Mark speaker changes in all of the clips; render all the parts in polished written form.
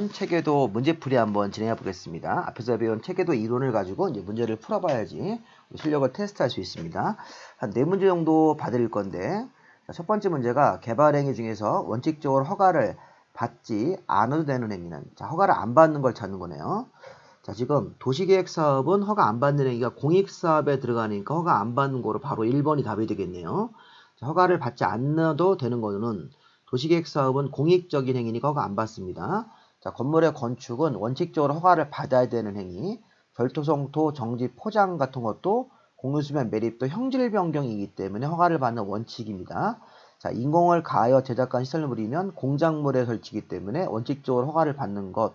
Speaker 1: 2번 체계도 문제풀이 한번 진행해 보겠습니다. 앞에서 배운 체계도 이론을 가지고 이제 문제를 풀어봐야지 실력을 테스트할 수 있습니다. 한 4문제 정도 받을 건데, 첫 번째 문제가 개발행위 중에서 원칙적으로 허가를 받지 않아도 되는 행위는, 허가를 안 받는 걸 찾는 거네요. 지금 도시계획사업은 허가 안 받는 행위가 공익사업에 들어가니까 허가 안 받는 거로 바로 1번이 답이 되겠네요. 허가를 받지 않아도 되는 거는 도시계획사업은 공익적인 행위니까 허가 안 받습니다. 건물의 건축은 원칙적으로 허가를 받아야 되는 행위, 결토성토, 정지, 포장 같은 것도 공유수면 매립도 형질 변경이기 때문에 허가를 받는 원칙입니다. 인공을 가하여 제작한 시설을 부리면 공작물에 설치이기 때문에 원칙적으로 허가를 받는 것,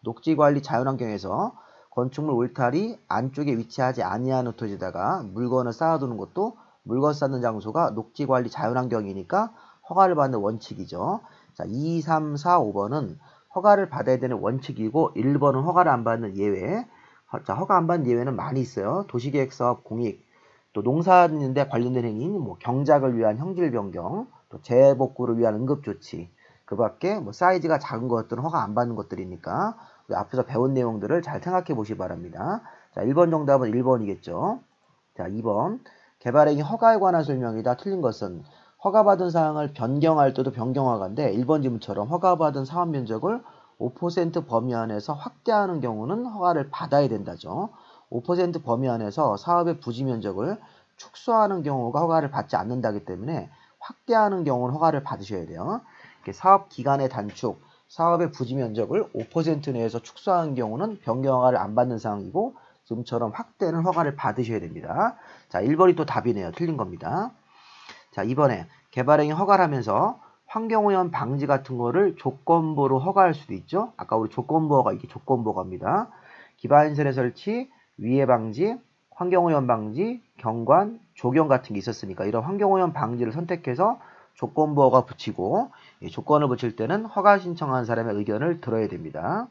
Speaker 1: 녹지관리 자연환경에서 건축물 울타리 안쪽에 위치하지 아니하는 토지에다가 물건을 쌓아두는 것도 물건 쌓는 장소가 녹지관리 자연환경이니까 허가를 받는 원칙이죠. 2, 3, 4, 5번은 허가를 받아야 되는 원칙이고 1번은 허가를 안 받는 예외. 허가 안 받는 예외는 많이 있어요. 도시계획사업 공익, 또 농사짓는데 관련된 행위, 경작을 위한 형질 변경, 또 재복구를 위한 응급조치. 그 밖에 사이즈가 작은 것들은 허가 안 받는 것들이니까 앞에서 배운 내용들을 잘 생각해 보시기 바랍니다. 1번 정답은 1번이겠죠. 2번. 개발행위 허가에 관한 설명이다. 틀린 것은 허가받은 사항을 변경할 때도 변경허가인데 1번 지문처럼 허가받은 사업 면적을 5% 범위 안에서 확대하는 경우는 허가를 받아야 된다죠. 5% 범위 안에서 사업의 부지 면적을 축소하는 경우가 허가를 받지 않는다기 때문에 확대하는 경우는 허가를 받으셔야 돼요. 사업 기간의 단축, 사업의 부지 면적을 5% 내에서 축소하는 경우는 변경허가를 안 받는 사항이고 지금처럼 확대는 허가를 받으셔야 됩니다. 1번이 또 답이네요. 틀린 겁니다. 이번에 개발행위 허가를 하면서 환경오염 방지 같은 거를 조건부로 허가할 수도 있죠. 아까 우리 조건부허가, 이게 조건부허가입니다. 기반시설의 설치, 위해 방지, 환경오염 방지, 경관, 조경 같은 게 있었으니까 이런 환경오염 방지를 선택해서 조건부허가 붙이고, 조건을 붙일 때는 허가 신청한 사람의 의견을 들어야 됩니다.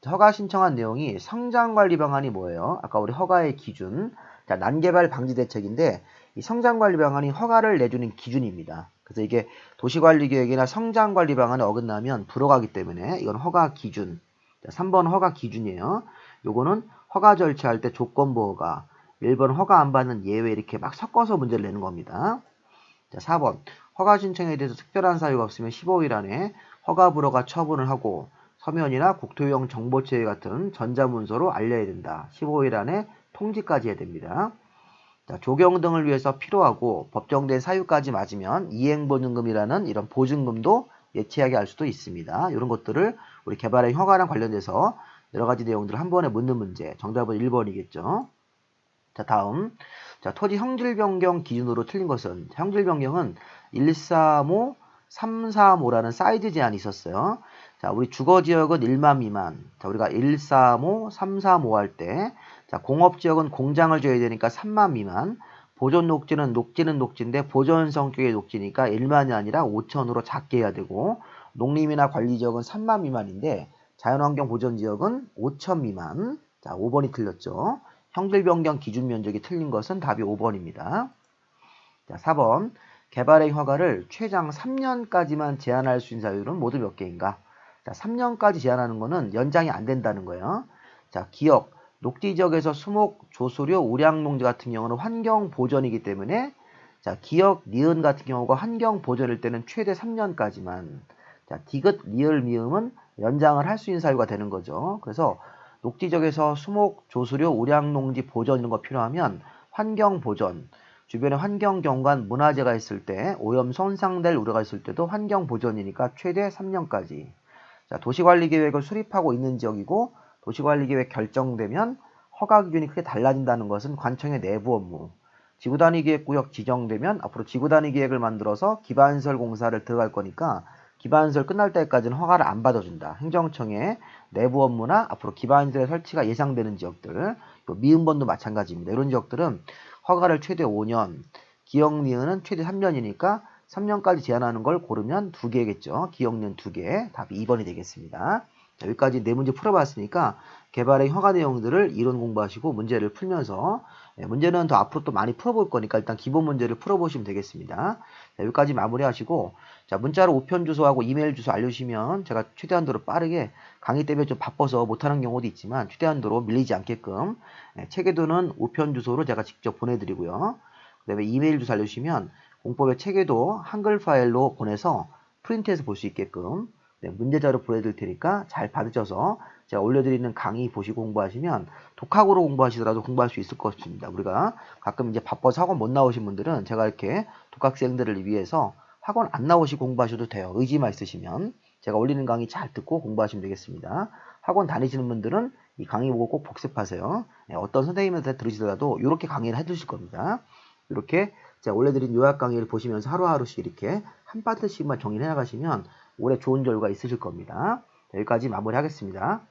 Speaker 1: 허가 신청한 내용이 성장관리 방안이 뭐예요? 아까 우리 허가의 기준, 난개발 방지 대책인데 이 성장관리 방안이 허가를 내주는 기준입니다. 그래서 이게 도시관리계획이나 성장관리 방안에 어긋나면 불허가기 때문에 이건 허가 기준. 3번 허가 기준이에요. 요거는 허가 절차할 때 조건부 허가, 1번 허가 안 받는 예외 이렇게 막 섞어서 문제를 내는 겁니다. 4번 허가 신청에 대해서 특별한 사유가 없으면 15일 안에 허가 불허가 처분을 하고 서면이나 국토유형 정보체계 같은 전자문서로 알려야 된다. 15일 안에 통지까지 해야 됩니다. 조경 등을 위해서 필요하고 법정된 사유까지 맞으면 이행보증금이라는 이런 보증금도 예치하게 할 수도 있습니다. 이런 것들을 우리 개발의 허가랑 관련돼서 여러 가지 내용들을 한 번에 묻는 문제. 정답은 1번이겠죠. 다음. 토지 형질 변경 기준으로 틀린 것은, 형질 변경은 135, 335라는 사이즈 제한이 있었어요. 우리 주거지역은 1만 미만. 우리가 135, 335 할 때, 공업지역은 공장을 줘야 되니까 3만 미만. 보존 녹지는 녹지인데 보존 성격의 녹지니까 1만이 아니라 5천으로 작게 해야 되고, 농림이나 관리지역은 3만 미만인데 자연환경 보존지역은 5천 미만. 5번이 틀렸죠. 형질 변경 기준 면적이 틀린 것은 답이 5번입니다. 4번. 개발행위 허가를 최장 3년까지만 제한할 수 있는 사유는 모두 몇 개인가? 3년까지 제한하는 거는 연장이 안 된다는 거예요. 기역, 녹지 지역에서 수목, 조수료, 우량농지 같은 경우는 환경 보전이기 때문에 기역, 니은 같은 경우가 환경 보전일 때는 최대 3년까지만. 디귿, 리을, 미음은 연장을 할 수 있는 사유가 되는 거죠. 그래서 녹지 지역에서 수목, 조수료, 우량농지 보전 이런 거 필요하면 환경 보전, 주변에 환경 경관 문화재가 있을 때 오염 손상될 우려가 있을 때도 환경 보전이니까 최대 3년까지. 도시관리계획을 수립하고 있는 지역이고 도시관리계획 결정되면 허가 기준이 크게 달라진다는 것은 관청의 내부 업무. 지구단위계획구역 지정되면 앞으로 지구단위계획을 만들어서 기반시설 공사를 들어갈 거니까 기반시설 끝날 때까지는 허가를 안 받아준다. 행정청의 내부 업무나 앞으로 기반시설 설치가 예상되는 지역들, 미음번도 마찬가지입니다. 이런 지역들은 허가를 최대 5년, 기역 니은은 최대 3년이니까 3년까지 제한하는 걸 고르면 2개겠죠. 기역 니은 2개. 답이 2번이 되겠습니다. 여기까지 4문제 풀어봤으니까 개발의 허가 내용들을 이론 공부하시고 문제를 풀면서 문제는 더 앞으로 또 많이 풀어볼 거니까 일단 기본 문제를 풀어보시면 되겠습니다. 자, 여기까지 마무리하시고, 자, 문자로 우편 주소하고 이메일 주소 알려주시면 제가 최대한도로 빠르게 강의 때문에 좀 바빠서 못하는 경우도 있지만 최대한도로 밀리지 않게끔 체계도는 우편 주소로 제가 직접 보내드리고요. 그 다음에 이메일 주소 알려주시면 공법의 체계도 한글 파일로 보내서 프린트해서 볼 수 있게끔 문제자료 보내드릴 테니까 잘 받으셔서 제가 올려드리는 강의 보시고 공부하시면 독학으로 공부하시더라도 공부할 수 있을 것 같습니다. 우리가 가끔 이제 바빠서 학원 못 나오신 분들은 제가 이렇게 독학생들을 위해서 학원 안 나오시고 공부하셔도 돼요. 의지만 있으시면 제가 올리는 강의 잘 듣고 공부하시면 되겠습니다. 학원 다니시는 분들은 이 강의 보고 꼭 복습하세요. 어떤 선생님한테 들으시더라도 이렇게 강의를 해주실 겁니다. 이렇게 제가 올려드린 요약 강의를 보시면서 하루하루씩 이렇게 한 파트씩만 정리해 나가시면 올해 좋은 결과 있으실 겁니다. 여기까지 마무리하겠습니다.